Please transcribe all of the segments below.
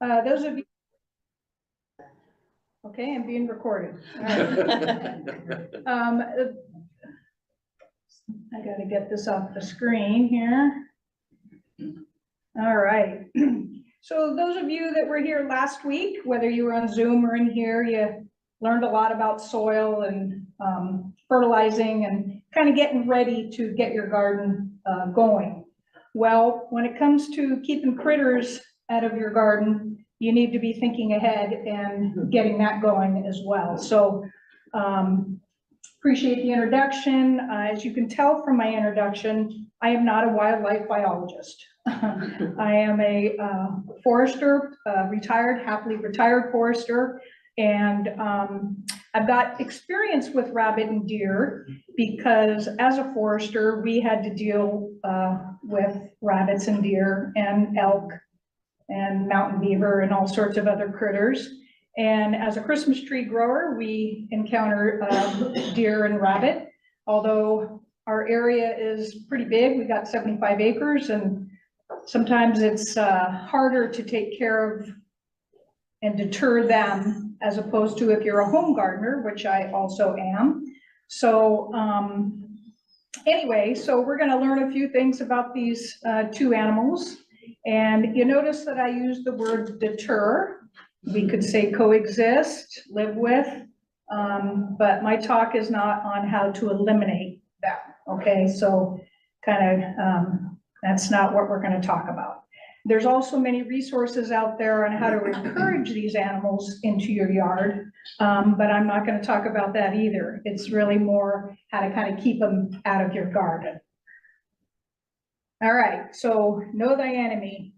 Those of you, okay, I'm being recorded. All right. I got to get this off the screen here. All right. So those of you that were here last week, whether you were on Zoom or in here, you learned a lot about soil and fertilizing and kind of getting ready to get your garden going. Well, when it comes to keeping critters out of your garden, you need to be thinking ahead and getting that going as well. So appreciate the introduction. As you can tell from my introduction, I am not a wildlife biologist. I am a forester, happily retired forester, and I've got experience with rabbit and deer because as a forester, we had to deal with rabbits and deer and elk and mountain beaver and all sorts of other critters. And as a Christmas tree grower, we encounter deer and rabbit. Although our area is pretty big, we got 75 acres, and sometimes it's harder to take care of and deter them as opposed to if you're a home gardener, which I also am. So anyway, so we're going to learn a few things about these two animals. And you notice that I use the word deter. We could say coexist, live with, but my talk is not on how to eliminate them, okay? So kind of, that's not what we're going to talk about. There's also many resources out there on how to encourage these animals into your yard, but I'm not going to talk about that either. It's really more how to kind of keep them out of your garden. All right, so know thy enemy.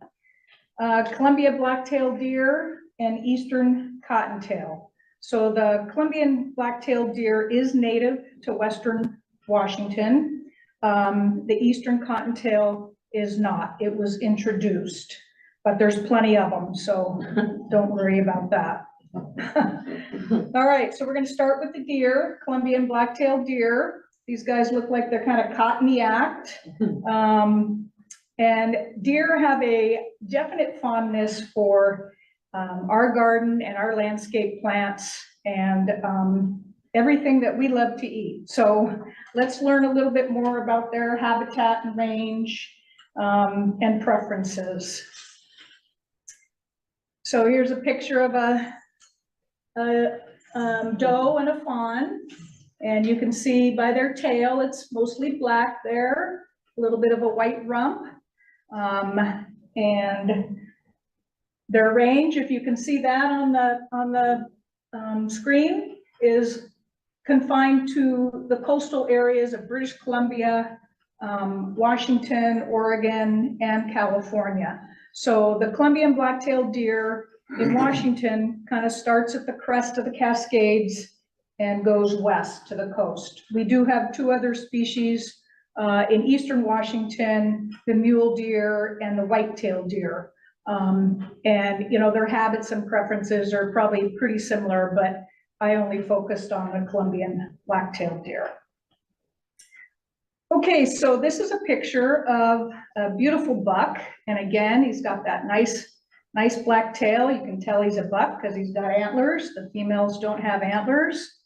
Columbia black-tailed deer and eastern cottontail. So the Columbian black-tailed deer is native to Western Washington. The eastern cottontail is not. It was introduced, but there's plenty of them, so don't worry about that. All right, so we're going to start with the deer, Columbian black-tailed deer. These guys look like they're kind of cottony-act. And deer have a definite fondness for our garden and our landscape plants and everything that we love to eat. So let's learn a little bit more about their habitat and range and preferences. So here's a picture of a doe and a fawn. And you can see by their tail, it's mostly black there, a little bit of a white rump. And their range, if you can see that on the screen, is confined to the coastal areas of British Columbia, Washington, Oregon, and California. So the Columbian black-tailed deer in Washington kind of starts at the crest of the Cascades and goes west to the coast. We do have two other species in eastern Washington, the mule deer and the white-tailed deer. And you know, their habits and preferences are probably pretty similar, but I only focused on the Columbian black-tailed deer. Okay, so this is a picture of a beautiful buck. And again, he's got that nice black tail. You can tell he's a buck because he's got antlers. The females don't have antlers.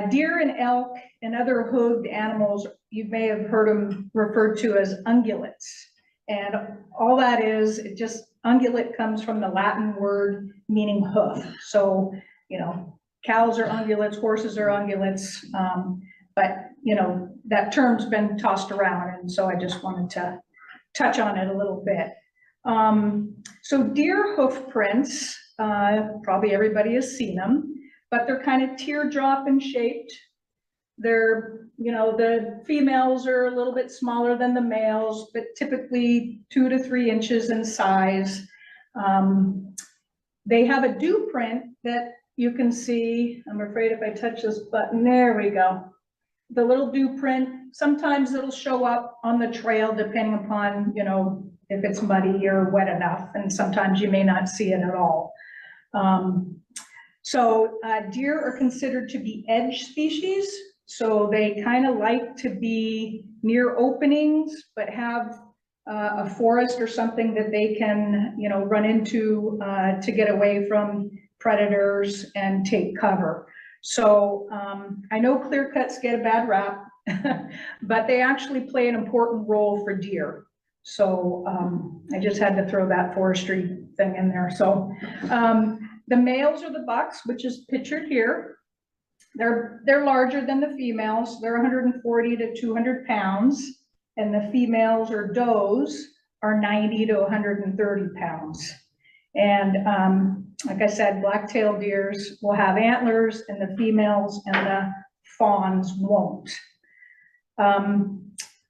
Deer and elk and other hooved animals, you may have heard them referred to as ungulates. And all that is, it just, ungulate comes from the Latin word meaning hoof. So, you know, cows are ungulates, horses are ungulates, but, you know, that term's been tossed around. And so I just wanted to touch on it a little bit. So deer hoof prints, probably everybody has seen them, but they're kind of teardrop in shaped. They're, you know, the females are a little bit smaller than the males, but typically 2 to 3 inches in size. They have a dew print that you can see. I'm afraid if I touch this button, there we go. The little dew print, sometimes it'll show up on the trail depending upon, you know, if it's muddy or wet enough, and sometimes you may not see it at all. Deer are considered to be edge species. So they kind of like to be near openings, but have a forest or something that they can, you know, run into to get away from predators and take cover. So I know clear cuts get a bad rap, but they actually play an important role for deer. So I just had to throw that forestry thing in there. So the males are the bucks, which is pictured here. They're larger than the females. They're 140 to 200 pounds, and the females or does are 90 to 130 pounds. And like I said, black-tailed deers will have antlers, and the females and the fawns won't.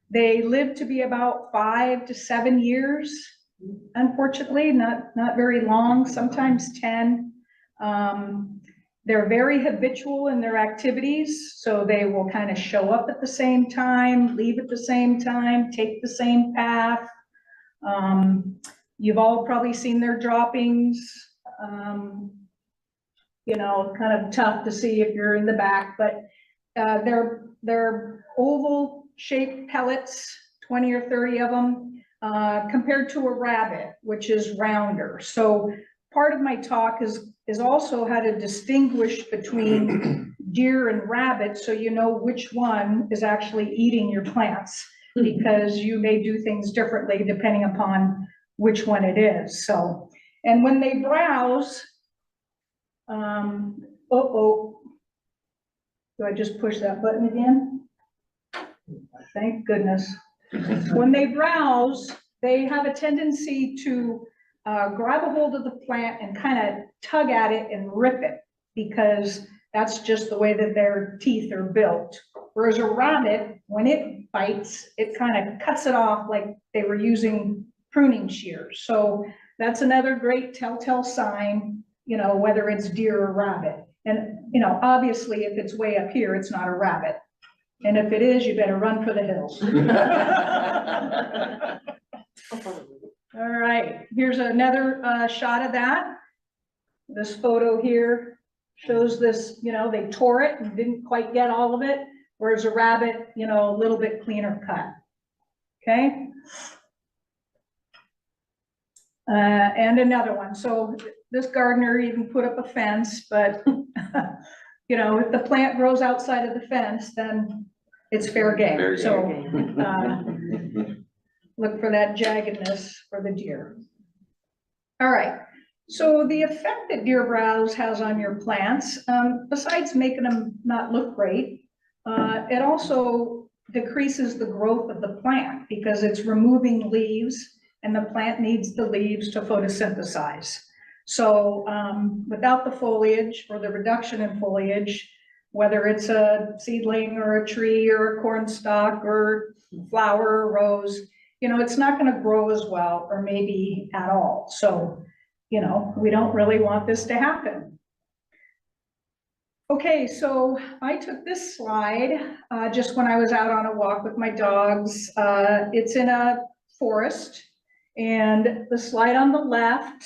They live to be about 5 to 7 years, unfortunately, not very long, sometimes 10. They're very habitual in their activities, so they will kind of show up at the same time, leave at the same time, take the same path. You've all probably seen their droppings. You know, kind of tough to see if you're in the back, but they're oval shaped pellets, 20 or 30 of them, compared to a rabbit, which is rounder. So part of my talk is also how to distinguish between deer and rabbit, so you know which one is actually eating your plants, because you may do things differently depending upon which one it is. So, and when they browse, do I just push that button again? Thank goodness. When they browse, they have a tendency to grab a hold of the plant and kind of tug at it and rip it, because that's just the way that their teeth are built. Whereas a rabbit, when it bites, it kind of cuts it off like they were using pruning shears. So that's another great telltale sign, you know, whether it's deer or rabbit. And, you know, obviously if it's way up here, it's not a rabbit. And if it is, you better run for the hills. All right, here's another shot of that. This photo here shows this, you know, they tore it and didn't quite get all of it, whereas a rabbit, you know, a little bit cleaner cut. Okay. And another one. So this gardener even put up a fence, but you know, if the plant grows outside of the fence, then it's fair game. Fair game. So look for that jaggedness for the deer. All right. So the effect that deer browse has on your plants, besides making them not look great, it also decreases the growth of the plant because it's removing leaves, and the plant needs the leaves to photosynthesize. So without the foliage or the reduction in foliage, whether it's a seedling or a tree or a corn stalk or flower or rose, you know, it's not going to grow as well or maybe at all. So, you know, we don't really want this to happen. Okay, so I took this slide just when I was out on a walk with my dogs. It's in a forest, and the slide on the left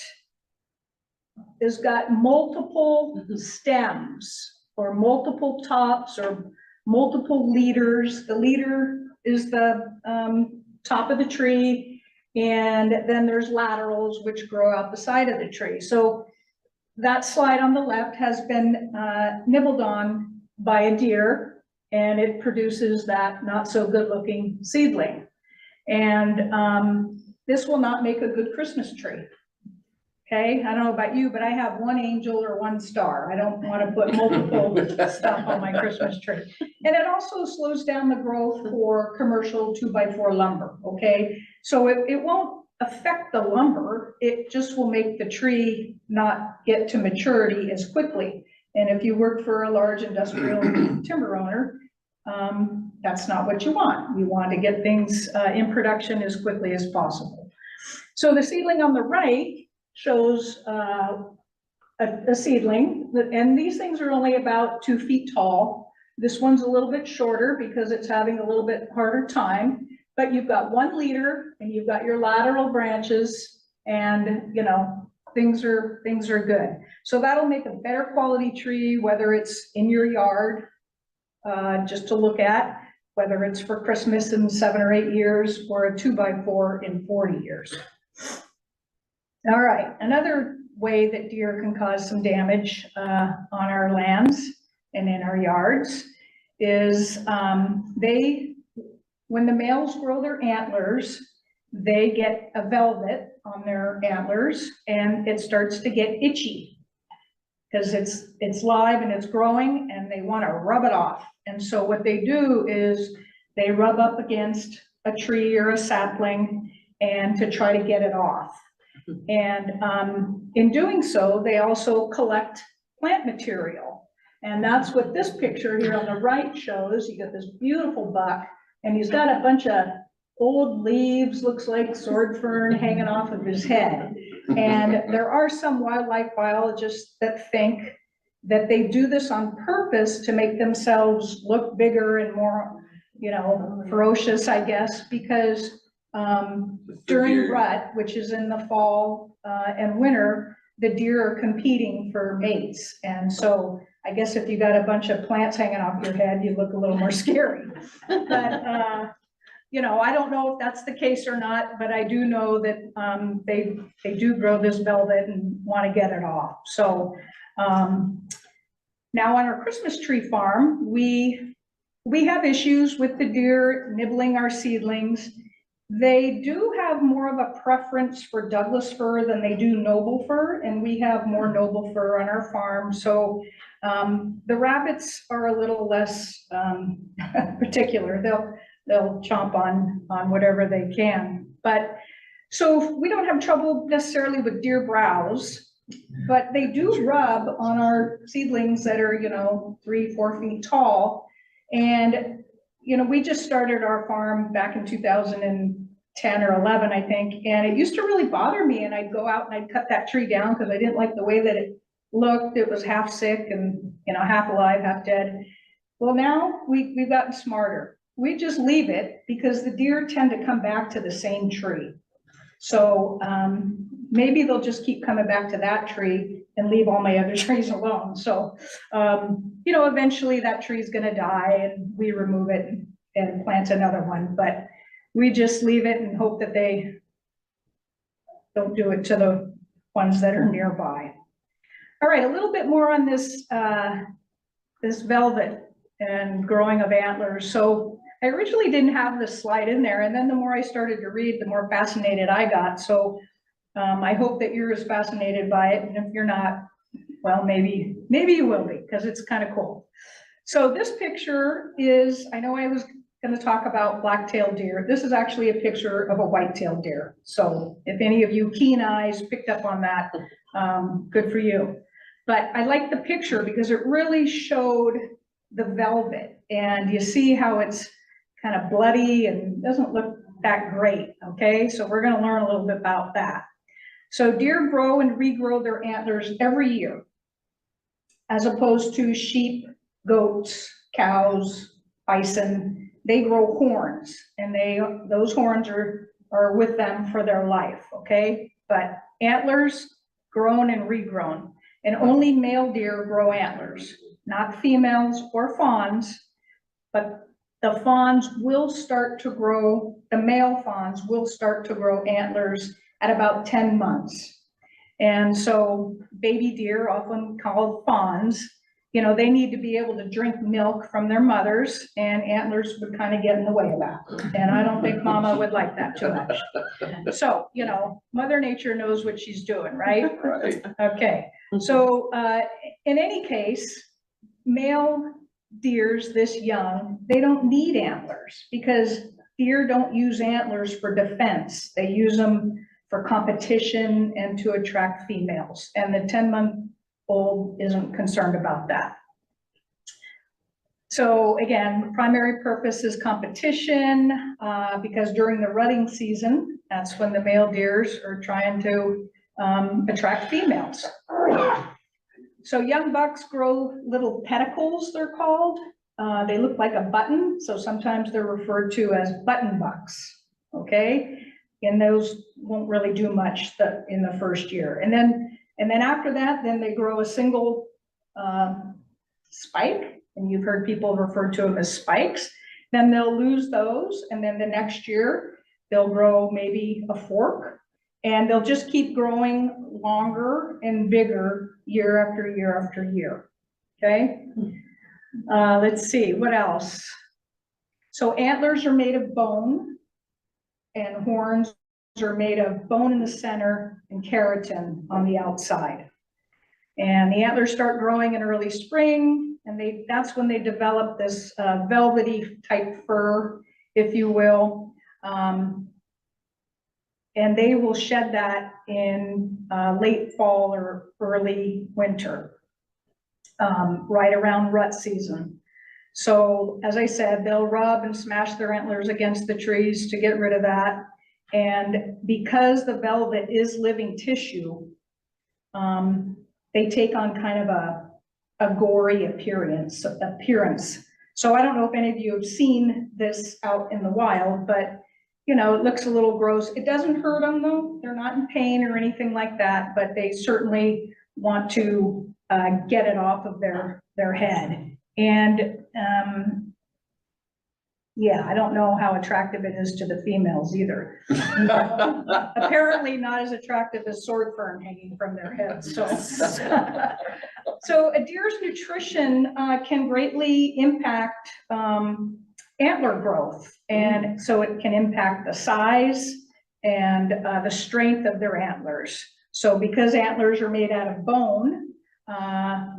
has got multiple stems or multiple tops or multiple leaders. The leader is the top of the tree, and then there's laterals which grow out the side of the tree. So that slide on the left has been nibbled on by a deer, and it produces that not so good looking seedling. And this will not make a good Christmas tree. Okay, I don't know about you, but I have one angel or one star. I don't want to put multiple stuff on my Christmas tree. And it also slows down the growth for commercial 2x4 lumber, okay? So it won't affect the lumber, it just will make the tree not get to maturity as quickly. And if you work for a large industrial timber owner, that's not what you want. You want to get things in production as quickly as possible. So the seedling on the right shows a seedling, and these things are only about 2 feet tall. This one's a little bit shorter because it's having a little bit harder time, but you've got one leader and you've got your lateral branches, and you know, things are good. So that'll make a better quality tree, whether it's in your yard just to look at, whether it's for Christmas in 7 or 8 years or a 2x4 in 40 years. All right, another way that deer can cause some damage on our lands and in our yards is when the males grow their antlers, they get a velvet on their antlers and it starts to get itchy because it's live and it's growing and they want to rub it off. And so what they do is they rub up against a tree or a sapling and to try to get it off. And in doing so, they also collect plant material. And that's what this picture here on the right shows. You got this beautiful buck and he's got a bunch of old leaves, looks like sword fern hanging off of his head. And there are some wildlife biologists that think that they do this on purpose to make themselves look bigger and more, ferocious, I guess, because during rut, which is in the fall and winter, the deer are competing for mates. And so I guess if you got a bunch of plants hanging off your head, you look a little more scary. But, I don't know if that's the case or not, but I do know that they do grow this velvet and want to get it off. So now on our Christmas tree farm, we have issues with the deer nibbling our seedlings. They do have more of a preference for Douglas fir than they do noble fir, and we have more noble fir on our farm. So the rabbits are a little less particular. They'll chomp on whatever they can. But so we don't have trouble necessarily with deer browse, but they do rub on our seedlings that are 3-4 feet tall. And we just started our farm back in 2010 or 11, I think, and it used to really bother me. And I'd go out and I'd cut that tree down because I didn't like the way that it looked. It was half sick and half alive, half dead. Well, now we've gotten smarter. We just leave it because the deer tend to come back to the same tree. So maybe they'll just keep coming back to that tree and leave all my other trees alone. So, eventually that tree is going to die and we remove it and plant another one. But we just leave it and hope that they don't do it to the ones that are nearby. All right, a little bit more on this, this velvet and growing of antlers. So I originally didn't have this slide in there, and then the more I started to read, the more fascinated I got. So I hope that you're as fascinated by it, and if you're not, well, maybe you will be, because it's kind of cool. So this picture is, I know I was going to talk about black-tailed deer. This is actually a picture of a white-tailed deer. So if any of you keen eyes picked up on that, good for you. But I like the picture because it really showed the velvet, and you see how it's kind of bloody and doesn't look that great. Okay, so we're going to learn a little bit about that. So deer grow and regrow their antlers every year, as opposed to sheep, goats, cows, bison. They grow horns, and those horns are with them for their life. Okay, but antlers grown and regrown, and only male deer grow antlers, not females or fawns, but the fawns will start to grow, the male fawns will start to grow antlers at about 10 months. And so baby deer, often called fawns, they need to be able to drink milk from their mothers, and antlers would kind of get in the way of that. And I don't think mama would like that too much. So, Mother Nature knows what she's doing, right? Right. Okay. So in any case, male deers this young, they don't need antlers because deer don't use antlers for defense. They use them for competition and to attract females. And the 10-month-old isn't concerned about that. So again, primary purpose is competition because during the rutting season, that's when the male deers are trying to attract females. So young bucks grow little pedicles, they're called. They look like a button, so sometimes they're referred to as button bucks, okay? And those won't really do much in the first year. And then after that, then they grow a single spike, and you've heard people refer to them as spikes. Then they'll lose those, and then the next year, they'll grow maybe a fork, and they'll just keep growing longer and bigger year after year after year, okay? Let's see, what else? So antlers are made of bone, and horns are made of bone in the center and keratin on the outside. And the antlers start growing in early spring, and that's when they develop this velvety type fur, if you will. And they will shed that in late fall or early winter, right around rut season. So as I said, they'll rub and smash their antlers against the trees to get rid of that. And because the velvet is living tissue, they take on kind of a gory appearance. So I don't know if any of you have seen this out in the wild, but you know, it looks a little gross. It doesn't hurt them though. They're not in pain or anything like that, but they certainly want to get it off of their head. And yeah, I don't know how attractive it is to the females either. Apparently not as attractive as sword fern hanging from their heads. So a deer's nutrition can greatly impact antler growth. And so it can impact the size and the strength of their antlers. So because antlers are made out of bone,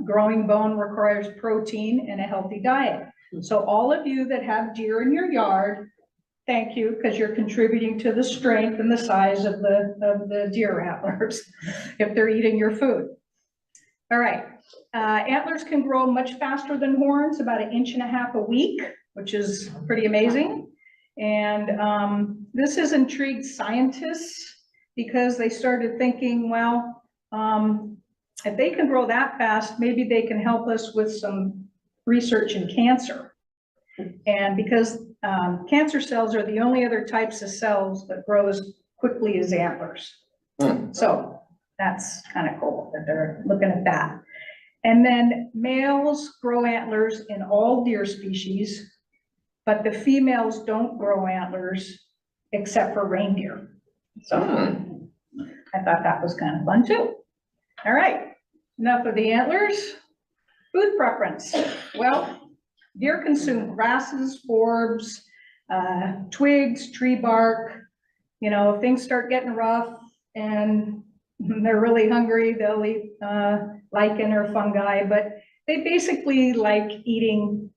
growing bone requires protein and a healthy diet. So all of you that have deer in your yard, thank you, because you're contributing to the strength and the size of the deer antlers if they're eating your food. All right, antlers can grow much faster than horns, about 1.5 inches a week, which is pretty amazing. And this has intrigued scientists because they started thinking, well, if they can grow that fast, maybe they can help us with some research in cancer. And because cancer cells are the only other types of cells that grow as quickly as antlers. So that's kind of cool that they're looking at that. And then males grow antlers in all deer species, but the females don't grow antlers except for reindeer. So I thought that was kind of fun too. All right, enough of the antlers. Food preference. Well, deer consume grasses, forbs, twigs, tree bark. You know, if things start getting rough and they're really hungry, they'll eat lichen or fungi, but they basically like eating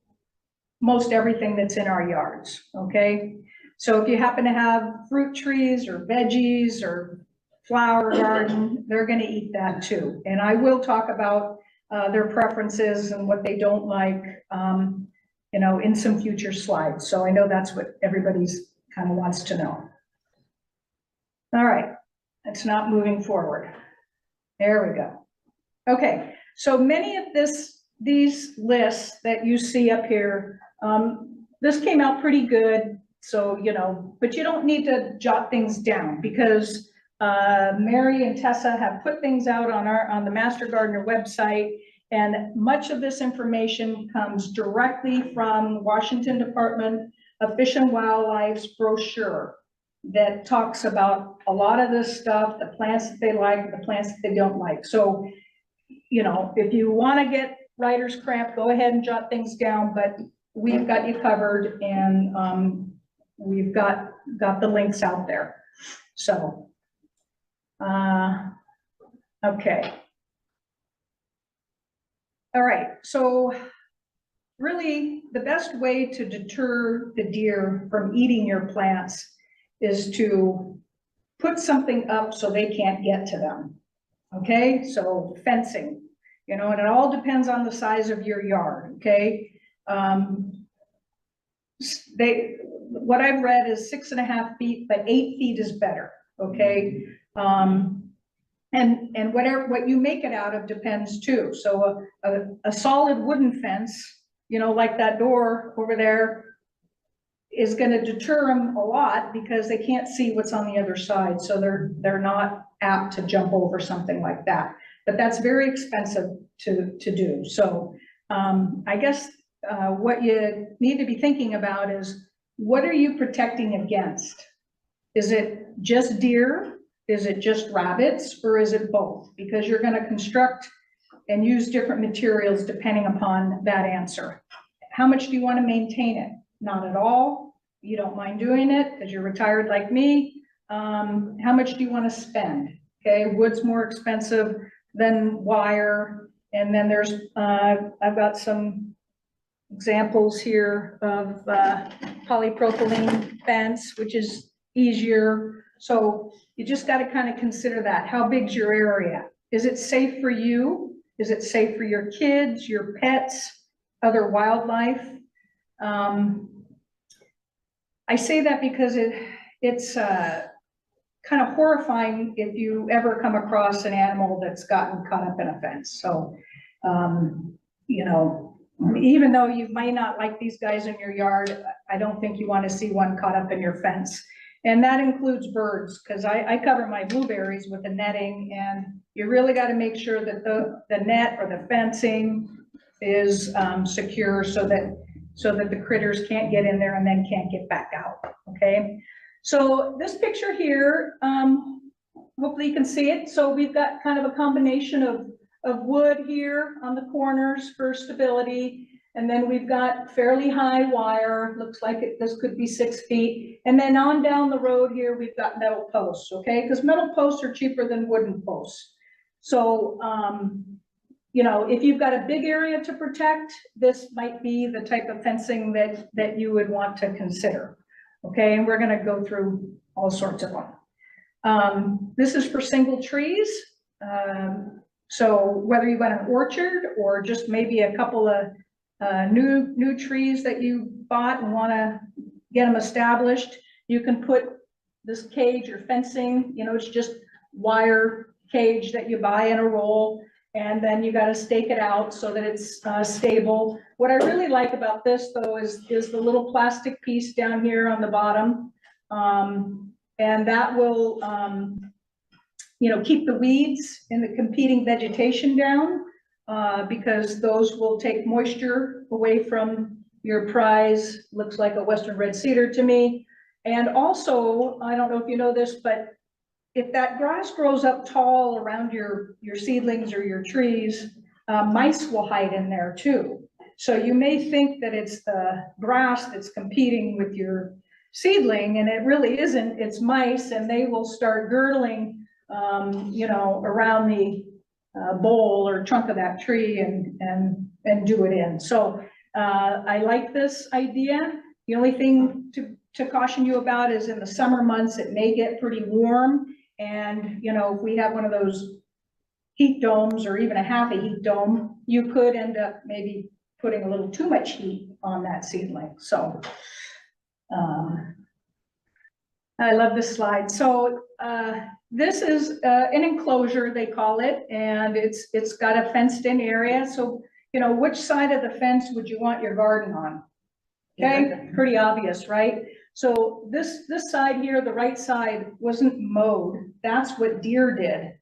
most everything that's in our yards, okay? So if you happen to have fruit trees or veggies or flower garden, they're gonna eat that too. And I will talk about their preferences and what they don't like, you know, in some future slides. So I know that's what everybody's kind of wants to know. All right, it's not moving forward. There we go. Okay, so many of these lists that you see up here, this came out pretty good. So, you know, but you don't need to jot things down because Mary and Tessa have put things out on the Master Gardener website, and much of this information comes directly from Washington Department of Fish and Wildlife's brochure that talks about a lot of this stuff, the plants that they like, the plants that they don't like. So, you know, if you want to get writer's cramp, go ahead and jot things down, but we've got you covered, and we've got the links out there. So, okay. All right, so really the best way to deter the deer from eating your plants is to put something up so they can't get to them, okay? So fencing, you know, and it all depends on the size of your yard, okay? What I've read is 6.5 feet, but 8 feet is better, okay? And what you make it out of depends too. So a solid wooden fence, you know, like that door over there, is going to deter them a lot because they can't see what's on the other side. So they're not apt to jump over something like that. But that's very expensive to do. So I guess what you need to be thinking about is, what are you protecting against? Is it just deer? Is it just rabbits? Or is it both? Because you're gonna construct and use different materials depending upon that answer. How much do you want to maintain it? Not at all. You don't mind doing it because you're retired like me. How much do you want to spend? Okay, wood's more expensive than wire. And then there's, I've got some examples here of polypropylene fence, which is easier. So you just got to kind of consider that. How big's your area? Is it safe for you? Is it safe for your kids, your pets, other wildlife? I say that because it's kind of horrifying if you ever come across an animal that's gotten caught up in a fence. So, you know, even though you might not like these guys in your yard, I don't think you want to see one caught up in your fence. And that includes birds, because I cover my blueberries with a netting, and you really got to make sure that the net or the fencing is secure so that the critters can't get in there and then can't get back out, okay? So this picture here, hopefully you can see it. So we've got kind of a combination of wood here on the corners for stability. And then we've got fairly high wire, looks like this could be 6 feet. And then on down the road here, we've got metal posts, okay? Because metal posts are cheaper than wooden posts. So, you know, if you've got a big area to protect, this might be the type of fencing that you would want to consider, okay? And we're gonna go through all sorts of them. This is for single trees. So whether you've got an orchard or just maybe a couple of new trees that you bought and want to get them established, you can put this cage or fencing, you know, it's just wire cage that you buy in a roll, and then you got to stake it out so that it's stable. What I really like about this though is the little plastic piece down here on the bottom, and that will you know, keep the weeds and the competing vegetation down, because those will take moisture away from your prize. Looks like a western red cedar to me. And also, I don't know if you know this, but if that grass grows up tall around your seedlings or your trees, mice will hide in there too. So you may think that it's the grass that's competing with your seedling, and it really isn't. It's mice, and they will start girdling you know, around the bole or trunk of that tree and do it in. So I like this idea. The only thing to caution you about is in the summer months, it may get pretty warm. And, you know, if we have one of those heat domes or even a half a heat dome, you could end up maybe putting a little too much heat on that seedling. So I love this slide. So this is an enclosure, they call it, and it's got a fenced in area. So, you know, which side of the fence would you want your garden on? Okay, pretty obvious, right? So this side here, the right side, wasn't mowed. That's what deer did.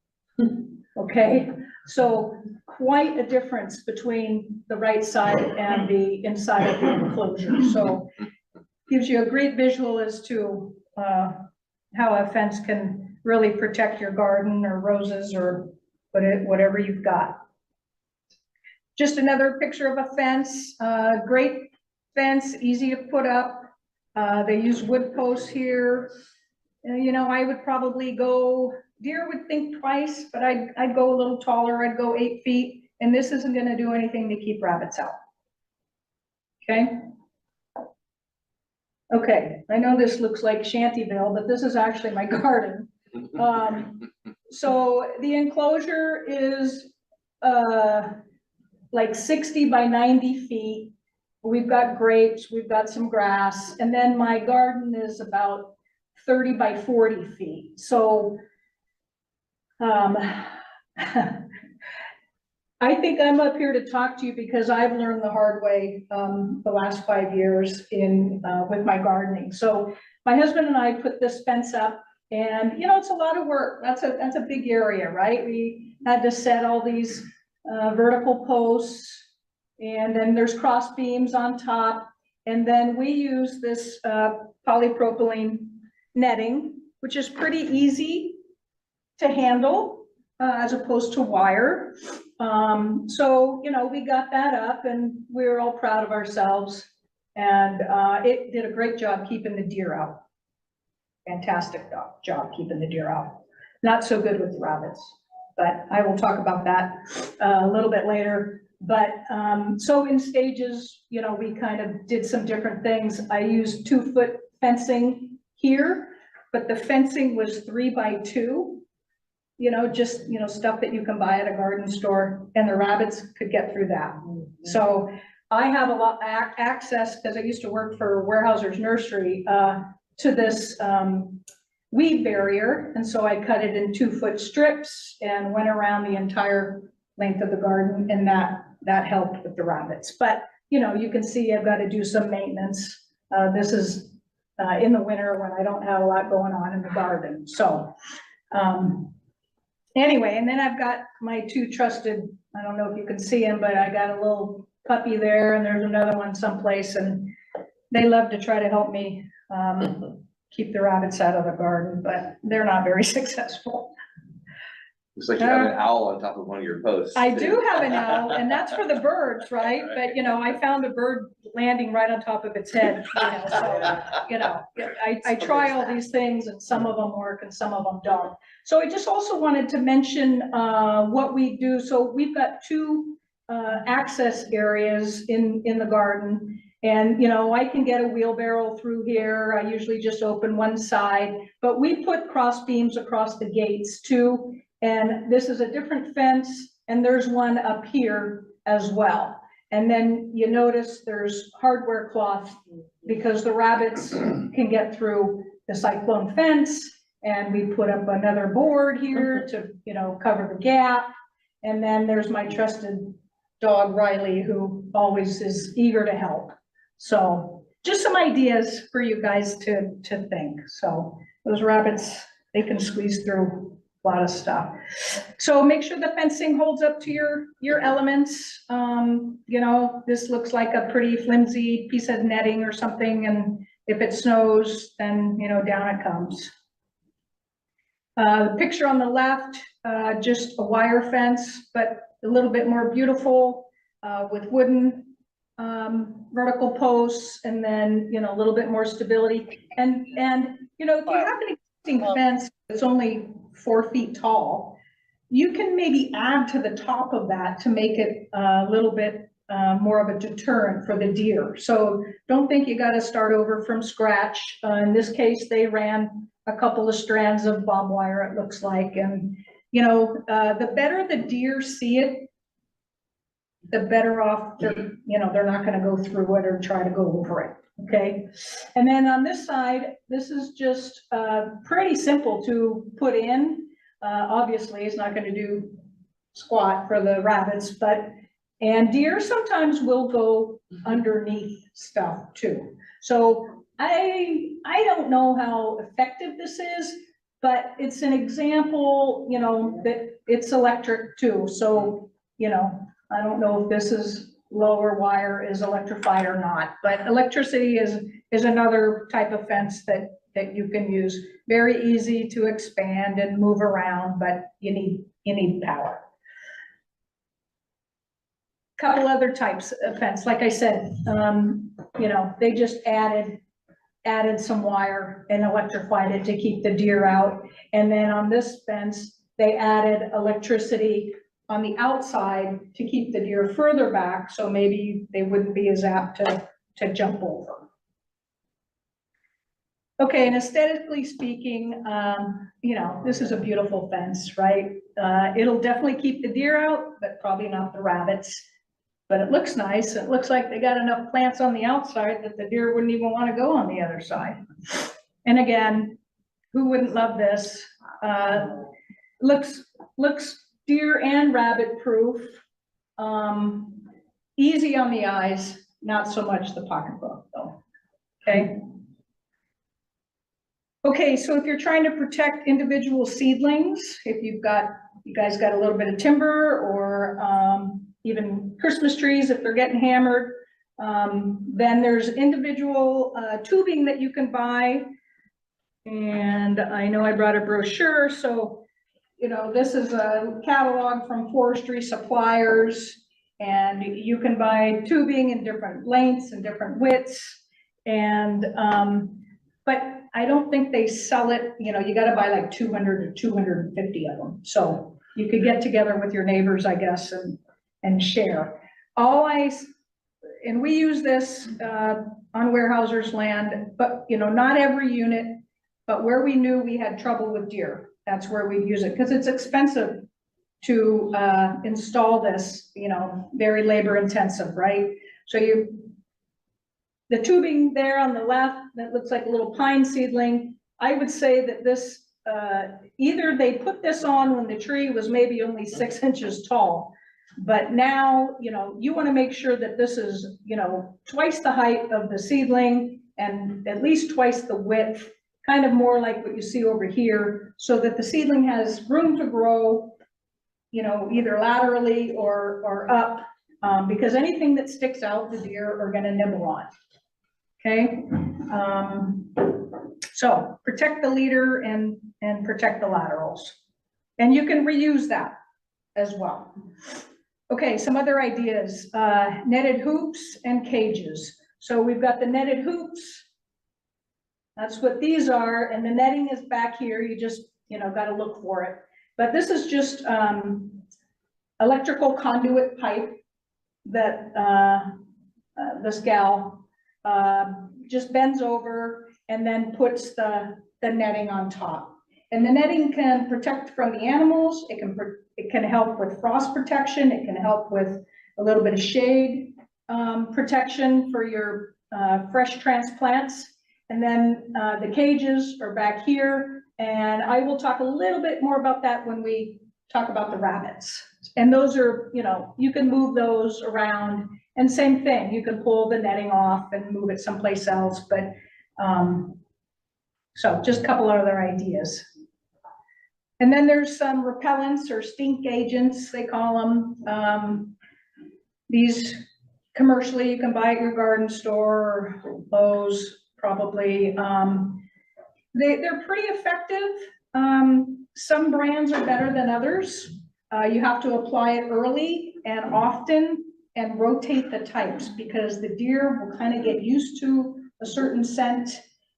Okay, so quite a difference between the right side and the inside of the enclosure. So gives you a great visual as to how a fence can really protect your garden or roses or whatever you've got. Just another picture of a fence, great fence, easy to put up. They use wood posts here. You know, I would probably go, deer would think twice, but I'd go a little taller. I'd go 8 feet, and this isn't going to do anything to keep rabbits out. Okay. Okay, I know this looks like Shantyville, but this is actually my garden. So the enclosure is like 60 by 90 feet. We've got grapes, we've got some grass, and then my garden is about 30 by 40 feet. So I think I'm up here to talk to you because I've learned the hard way the last 5 years with my gardening. So my husband and I put this fence up, and you know, it's a lot of work. That's a big area, right? We had to set all these vertical posts, And then there's cross beams on top. And then we use this polypropylene netting, which is pretty easy to handle as opposed to wire. So, you know, we got that up and we were all proud of ourselves. And it did a great job keeping the deer out. Fantastic job keeping the deer out. Not so good with the rabbits, but I will talk about that a little bit later. But so in stages, you know, we kind of did some different things. I used 2-foot fencing here, but the fencing was 3 by 2, you know, just, you know, stuff that you can buy at a garden store, and the rabbits could get through that. So I have a lot access, because I used to work for Weyerhaeuser's nursery, to this weed barrier. And so I cut it in 2-foot strips and went around the entire length of the garden, and that helped with the rabbits. But, you know, you can see I've got to do some maintenance. This is in the winter when I don't have a lot going on in the garden. So anyway, and then I've got my 2 trusted, I don't know if you can see them, but I got a little puppy there, and there's another one someplace, and they love to try to help me keep the rabbits out of the garden, but they're not very successful. Looks like you have an owl on top of one of your posts. I do have an owl, and that's for the birds, right? But, you know, I found a bird landing right on top of its head, you know, so, you know, I try all these things, and some of them work and some of them don't. So I just also wanted to mention what we do. So we've got 2 access areas in the garden. And, you know, I can get a wheelbarrow through here. I usually just open one side, but we put cross beams across the gates too. And this is a different fence, and there's one up here as well. And then you notice there's hardware cloth because the rabbits can get through the cyclone fence. And we put up another board here to, you know, cover the gap. And then there's my trusted dog, Riley, who always is eager to help. So just some ideas for you guys to think. So those rabbits, they can squeeze through a lot of stuff. So make sure the fencing holds up to your elements. You know, this looks like a pretty flimsy piece of netting or something. And if it snows, then, you know, down it comes. The picture on the left, just a wire fence, but a little bit more beautiful with wooden vertical posts, and then, you know, a little bit more stability. And you know, if you have an existing fence that's only 4 feet tall, you can maybe add to the top of that to make it a little bit more of a deterrent for the deer. So don't think you got to start over from scratch. In this case, they ran a couple of strands of barbed wire, it looks like. And, you know, the better the deer see it, the better off they're, you know, they're not going to go through it or try to go over it. Okay. And then on this side, this is just pretty simple to put in. Obviously, it's not going to do squat for the rabbits, but, and deer sometimes will go underneath stuff too. So I don't know how effective this is, but it's an example, you know, that it's electric too. So, you know, I don't know if this is lower wire is electrified or not, but electricity is another type of fence that you can use. Very easy to expand and move around, but you need power. Couple other types of fence, like I said, you know, they just added some wire and electrified it to keep the deer out. And then on this fence, they added electricity on the outside to keep the deer further back, so maybe they wouldn't be as apt to jump over. Okay, and aesthetically speaking, you know, this is a beautiful fence, right? It'll definitely keep the deer out, but probably not the rabbits. But it looks nice. It looks like they got enough plants on the outside that the deer wouldn't even want to go on the other side. And again, who wouldn't love this? Looks deer and rabbit proof. Easy on the eyes, not so much the pocketbook though. Okay. Okay, so if you're trying to protect individual seedlings, if you guys got a little bit of timber or even Christmas trees if they're getting hammered. Then there's individual tubing that you can buy. And I know I brought a brochure, so, you know, this is a catalog from forestry suppliers, and you can buy tubing in different lengths and different widths. And, but I don't think they sell it, you know, you gotta buy like 200 or 250 of them. So you could get together with your neighbors, I guess, and share. And we use this on Weyerhaeuser's land, but, you know, not every unit, but where we knew we had trouble with deer, that's where we'd use it, because it's expensive to install this, you know, very labor intensive, right? So the tubing there on the left, that looks like a little pine seedling, I would say that this, either they put this on when the tree was maybe only 6 inches tall, but now, you know, you want to make sure that this is, you know, twice the height of the seedling and at least twice the width, kind of more like what you see over here, so that the seedling has room to grow, you know, either laterally or up, because anything that sticks out, the deer are going to nibble on. Okay, so protect the leader and protect the laterals, and you can reuse that as well. Okay, some other ideas, netted hoops and cages. So we've got the netted hoops. That's what these are, and the netting is back here. You just, you know, got to look for it. But this is just electrical conduit pipe that this gal just bends over and then puts the netting on top. And the netting can protect from the animals. It can help with frost protection. It can help with a little bit of shade protection for your fresh transplants. And then the cages are back here. And I will talk a little bit more about that when we talk about the rabbits. And those are, you know, you can move those around. And same thing, you can pull the netting off and move it someplace else. But so just a couple other ideas. And then there's some repellents or stink agents, they call them. These commercially you can buy at your garden store or Lowe's probably. They're pretty effective. Some brands are better than others. You have to apply it early and often and rotate the types, because the deer will kind of get used to a certain scent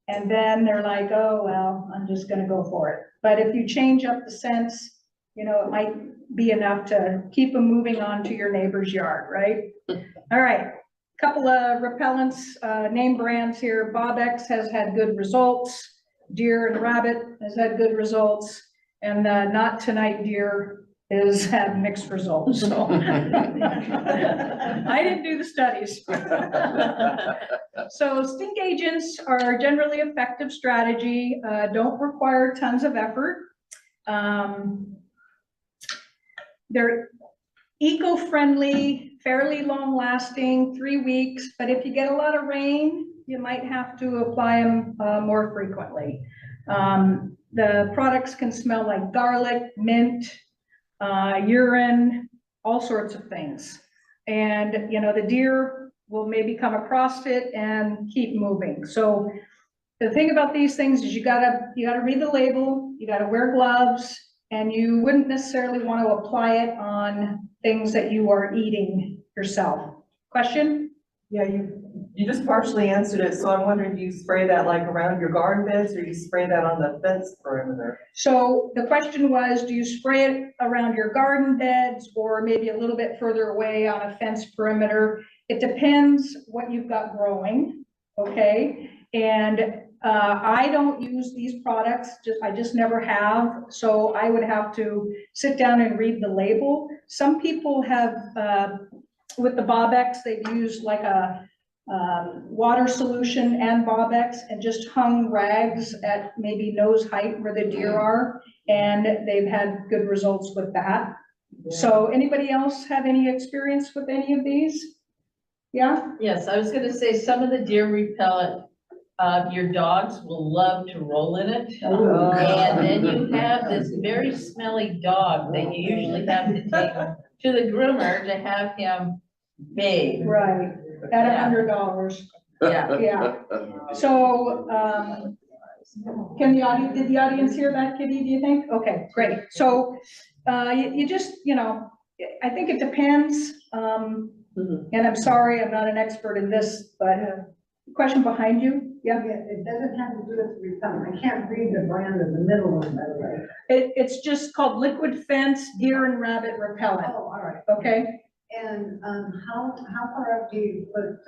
and then they're like, oh, well, I'm just going to go for it. But if you change up the scents, you know, it might be enough to keep them moving on to your neighbor's yard, right? All right, couple of repellents, name brands here. Bob-X has had good results. Deer and rabbit has had good results. And Not Tonight Deer has had mixed results. So I didn't do the studies. So stink agents are generally effective strategy, don't require tons of effort. They're eco-friendly, fairly long lasting, 3 weeks, but if you get a lot of rain, you might have to apply them more frequently. The products can smell like garlic, mint, urine, all sorts of things. And, you know, the deer will maybe come across it and keep moving. So the thing about these things is you gotta read the label, you gotta wear gloves, and you wouldn't necessarily want to apply it on things that you are eating yourself. Question? Yeah, you just partially answered it, so I'm wondering, do you spray that like around your garden beds, or you spray that on the fence perimeter? So the question was, do you spray it around your garden beds or maybe a little bit further away on a fence perimeter? It depends what you've got growing, okay? And I don't use these products, I just never have, so I would have to sit down and read the label. Some people have, with the Bob-X, they've used like a water solution and Bob-X and just hung rags at maybe nose height where the deer are, and they've had good results with that. Yeah. So anybody else have any experience with any of these? Yeah? Yes, I was gonna say some of the deer repellent, your dogs will love to roll in it. Oh. And then you have have this very smelly dog that you usually have to take to the groomer to have him bathe. Right, at $100. Yeah. Yeah. So, can the audience, did the audience hear that, Kitty, do you think? Okay, great. So, you just, I think it depends. And I'm sorry, I'm not an expert in this, but question behind you? Yeah. It doesn't have to do with the repellent. I can't read the brand in the middle one, by the way. It's just called Liquid Fence Deer and Rabbit Repellent, Oh, all right. okay? And, how far up do you put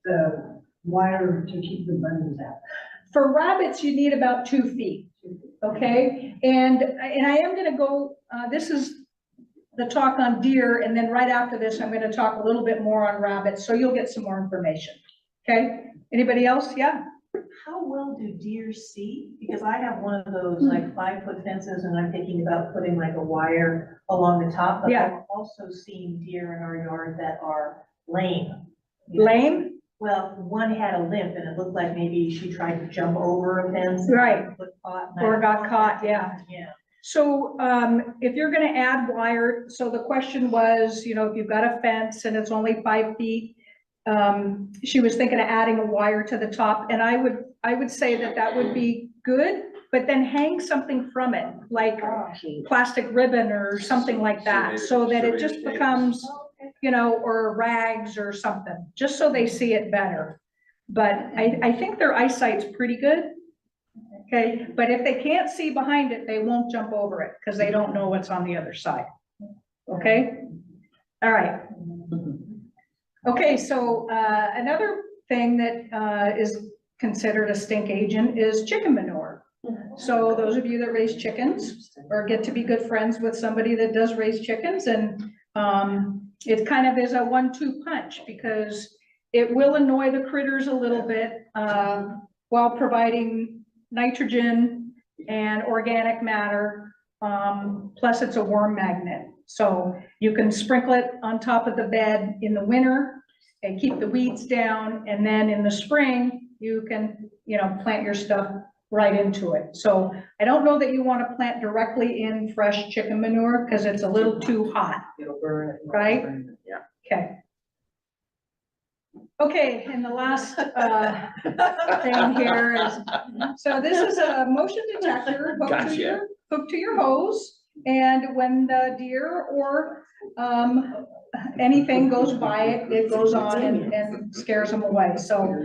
the wire to keep the bunnies out? For rabbits, you need about 2 feet, okay? And I am gonna go, this is the talk on deer, and then right after this, I'm gonna talk a little bit more on rabbits, so you'll get some more information, okay? Anybody else? Yeah? How well do deer see? Because I have one of those like 5-foot fences and I'm thinking about putting like a wire along the top. But Yeah. I've also seen deer in our yard that are lame. Lame? Well, one had a limp and it looked like maybe she tried to jump over a fence. Right. And got caught, and I Or don't got want caught, that to yeah. happen. Yeah. So, if you're gonna add wire, so the question was, if you've got a fence and it's only 5 feet, she was thinking of adding a wire to the top, and I would say that would be good, but then hang something from it, like plastic ribbon or something like that, so that it just becomes, or rags or something, just so they see it better. But I think their eyesight's pretty good. Okay, but if they can't see behind it, they won't jump over it because they don't know what's on the other side. Okay? All right. Okay, so another thing that is considered a stink agent is chicken manure. So those of you that raise chickens or get to be good friends with somebody that does raise chickens, and it kind of is a 1-2 punch because it will annoy the critters a little bit while providing nitrogen and organic matter, plus it's a worm magnet. So you can sprinkle it on top of the bed in the winter and keep the weeds down. And then in the spring, you can, plant your stuff right into it. So I don't know that you want to plant directly in fresh chicken manure because it's a little too hot, It'll burn it. right? Yeah. Okay. Okay, and the last thing here is, so this is a motion detector hooked to your hose, and when the deer or anything goes by it, it goes on and scares them away. So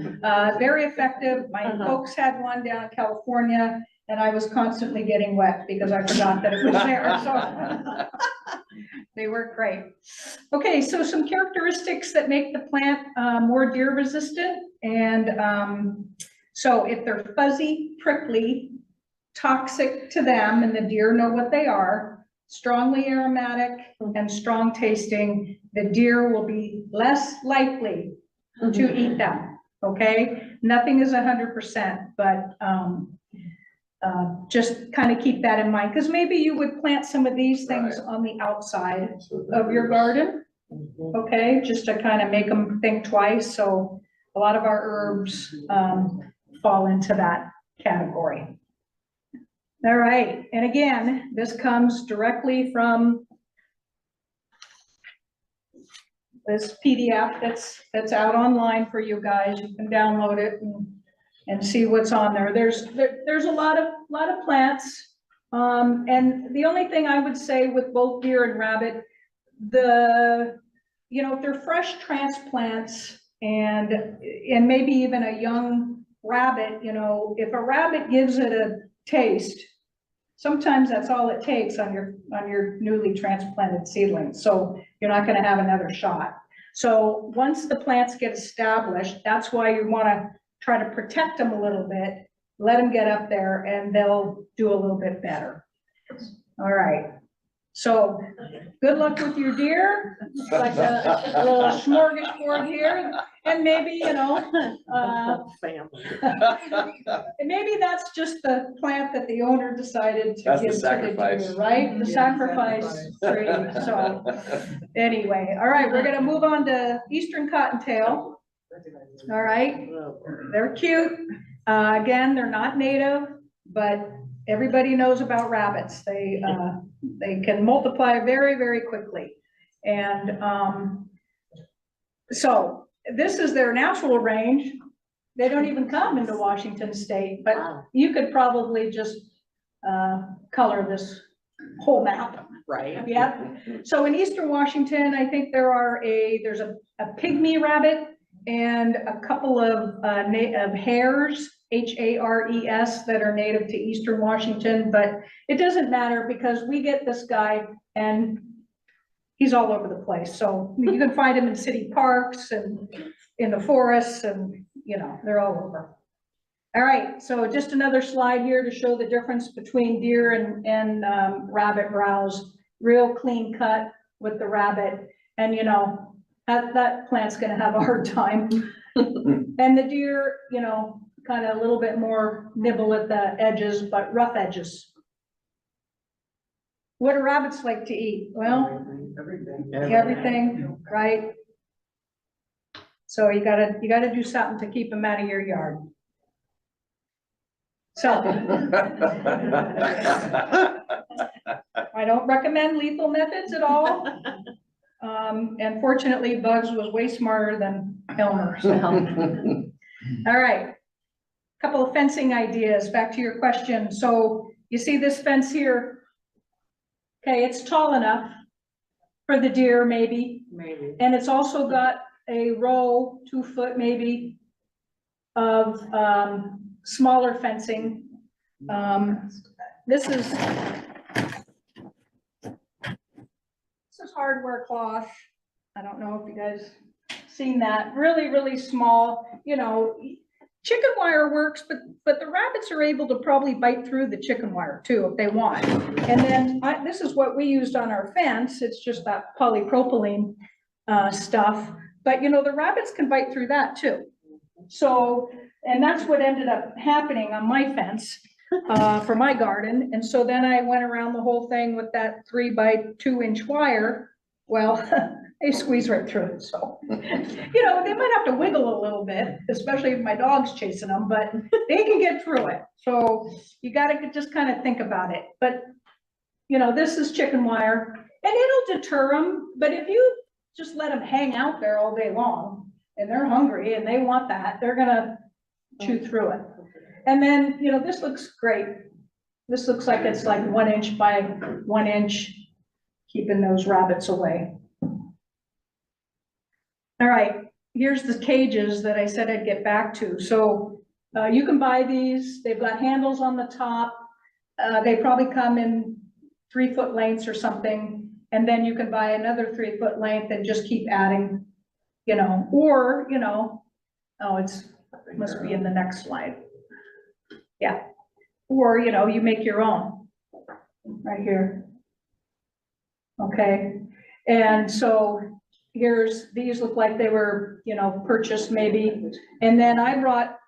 very effective. My folks had one down in California, and I was constantly getting wet because I forgot that it was there. So they work great. Okay, so some characteristics that make the plant more deer resistant. And so if they're fuzzy, prickly, toxic to them, and the deer know what they are, strongly aromatic and strong tasting, the deer will be less likely to eat them, okay? Nothing is 100%, but just kind of keep that in mind, because maybe you would plant some of these things on the outside of your garden, okay? Just to kind of make them think twice. So a lot of our herbs fall into that category. All right, and again, this comes directly from this PDF that's out online for you guys. You can download it and see what's on there. There's a lot of plants, and the only thing I would say with both deer and rabbit, if they're fresh transplants and maybe even a young rabbit, if a rabbit gives it a taste, sometimes that's all it takes on your newly transplanted seedlings. So you're not going to have another shot. So once the plants get established, that's why you want to try to protect them a little bit, let them get up there, and they'll do a little bit better. All right. So good luck with your deer, like a little smorgasbord here, and maybe, maybe that's just the plant that the owner decided to That's the give to the sacrifice. deer, right? The Yeah, sacrifice tree. So anyway, all right, we're gonna move on to Eastern Cottontail. All right, they're cute. Again, they're not native, but everybody knows about rabbits. They can multiply very, very quickly. And, so this is their natural range. They don't even come into Washington State, but you could probably just, color this whole map. Right. Yeah, so in Eastern Washington, I think there's a pygmy rabbit and a couple of hares, HARES, that are native to Eastern Washington, but it doesn't matter because we get this guy and he's all over the place. So you can find him in city parks and in the forests and, they're all over. All right, so just another slide here to show the difference between deer and rabbit browse. Real clean cut with the rabbit, and that plant's gonna have a hard time. And the deer, kind of a little bit more nibble at the edges, but rough edges. What do rabbits like to eat? Well, everything, right? So you gotta do something to keep them out of your yard. So I don't recommend lethal methods at all. And fortunately, Bugs was way smarter than Elmer. So. All right, couple of fencing ideas. Back to your question. So you see this fence here? Okay, it's tall enough for the deer, maybe. And it's also got a row, 2 foot maybe, of smaller fencing. This is hardware cloth. I don't know if you guys seen that. Really, really small. Chicken wire works, but the rabbits are able to probably bite through the chicken wire too if they want. And then this is what we used on our fence. It's just that polypropylene stuff. But the rabbits can bite through that too. So, and that's what ended up happening on my fence for my garden. And so then I went around the whole thing with that 3 by 2 inch wire. Well, they squeeze right through it. So, they might have to wiggle a little bit, especially if my dog's chasing them, but they can get through it. So you got to just kind of think about it. But, this is chicken wire and it'll deter them. But if you just let them hang out there all day long and they're hungry and they want that, they're going to chew through it. And then, this looks great. This looks like it's like 1 inch by 1 inch, keeping those rabbits away. All right, here's the cages that I said I'd get back to. So you can buy these. They've got handles on the top. They probably come in 3 foot lengths or something. And then you can buy another 3 foot length and just keep adding, or, oh, it must be in the next slide. Yeah. Or, you make your own right here. Okay. And so these look like they were, purchased maybe. And then I brought,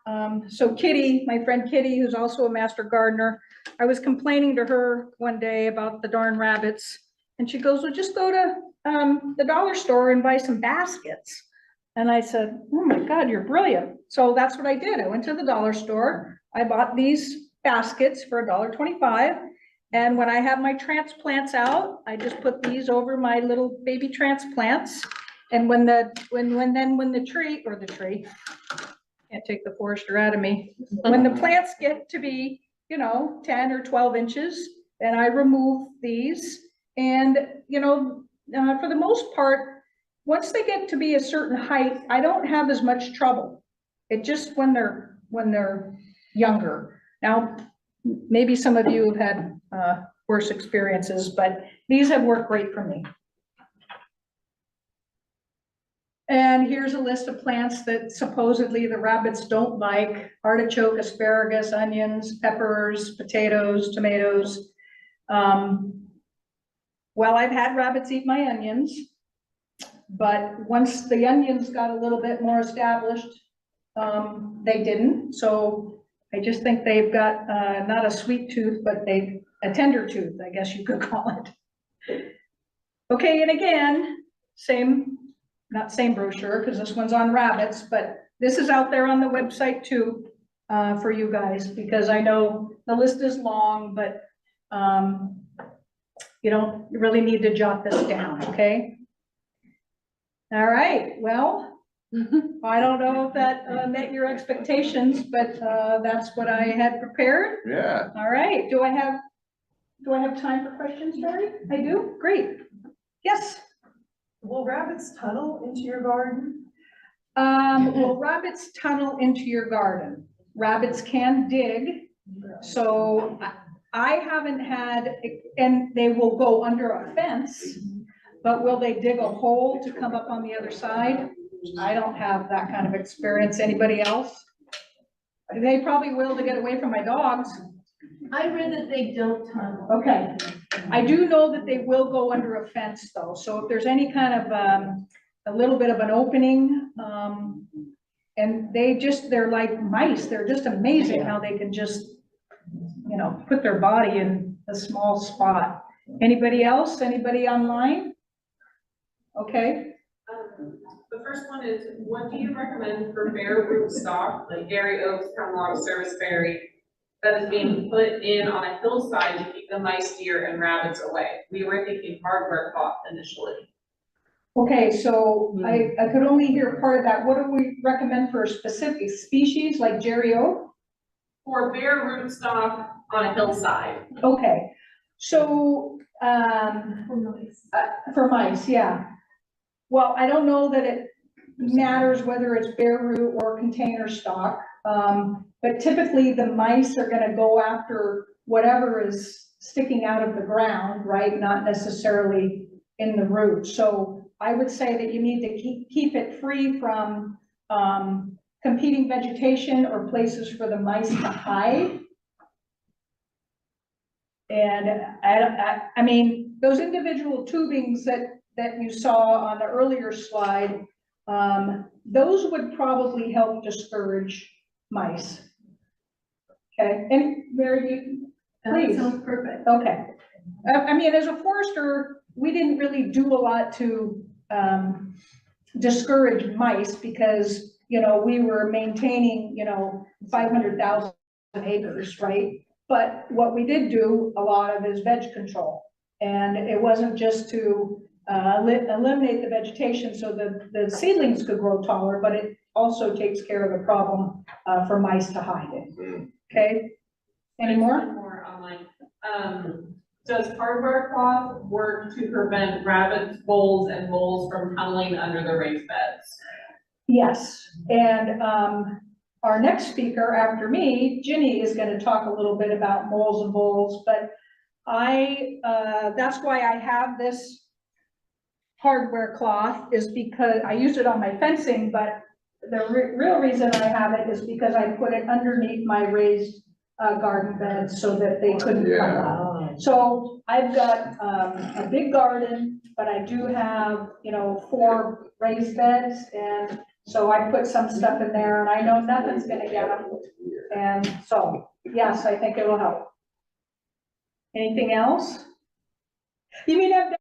so Kitty, my friend Kitty, who's also a master gardener, I was complaining to her one day about the darn rabbits. And she goes, well, just go to the dollar store and buy some baskets. And I said, oh my God, you're brilliant. So that's what I did. I went to the dollar store. I bought these baskets for $1.25. And when I have my transplants out, I just put these over my little baby transplants. And when the tree, can't take the forester out of me. When the plants get to be, 10 or 12 inches, then I remove these. And, for the most part, once they get to be a certain height, I don't have as much trouble. It just when they're younger. Now, maybe some of you have had worse experiences, but these have worked great for me. And here's a list of plants that supposedly the rabbits don't like: artichoke, asparagus, onions, peppers, potatoes, tomatoes. Well, I've had rabbits eat my onions, but once the onions got a little bit more established, they didn't. So I just think they've got not a sweet tooth, but a tender tooth, I guess you could call it. Okay, and again, not same brochure, because this one's on rabbits, but this is out there on the website too. for you guys, because I know the list is long, but, you really need to jot this down, okay? All right, well, I don't know if that met your expectations, but that's what I had prepared. Yeah. All right, do I have time for questions, Mary? I do, great. Yes, Will rabbits tunnel into your garden? will rabbits tunnel into your garden? Rabbits can dig, so I haven't had, and they will go under a fence, but will they dig a hole to come up on the other side? I don't have that kind of experience. Anybody else? They probably will to get away from my dogs. I read that they don't tunnel. Okay. I do know that they will go under a fence though. So if there's any kind of, a little bit of an opening, and they're like mice. They're just amazing how they can just, put their body in a small spot. Anybody else? Anybody online? Okay. The first one is, what do you recommend for bare rootstock, like Gary Oaks, Hemlock, Serviceberry, that is being put in on a hillside to keep the mice, deer, and rabbits away? We were thinking hardware cloth initially. Okay, so I could only hear part of that. What do we recommend for a specific species like Jerry Oak? For bare rootstock on a hillside. Okay, so, for mice, yeah. Well, I don't know that it matters whether it's bare root or container stock. But typically the mice are gonna go after whatever is sticking out of the ground, right? Not necessarily in the root. So I would say that you need to keep it free from, competing vegetation or places for the mice to hide. And I mean, those individual tubings that you saw on the earlier slide, those would probably help discourage mice. Okay, and Mary, please. That sounds perfect. Okay. I mean, as a forester, we didn't really do a lot to discourage mice because, we were maintaining, 500,000 acres, right? But what we did do a lot of is veg control. And it wasn't just to eliminate the vegetation so the seedlings could grow taller, but it also takes care of the problem for mice to hide it. Okay? Any more? One more online. Does hardware cloth work to prevent rabbits, voles, and moles from tunneling under the raised beds? Yes, and our next speaker after me, Ginny, is going to talk a little bit about moles and voles, but that's why I have this hardware cloth is because I used it on my fencing, but the real reason I have it is because I put it underneath my raised garden beds so that they couldn't come out. So I've got a big garden, but I do have, 4 raised beds, and so I put some stuff in there, and I know nothing's gonna get them. And so, yes, I think it will help. Anything else? You mean I've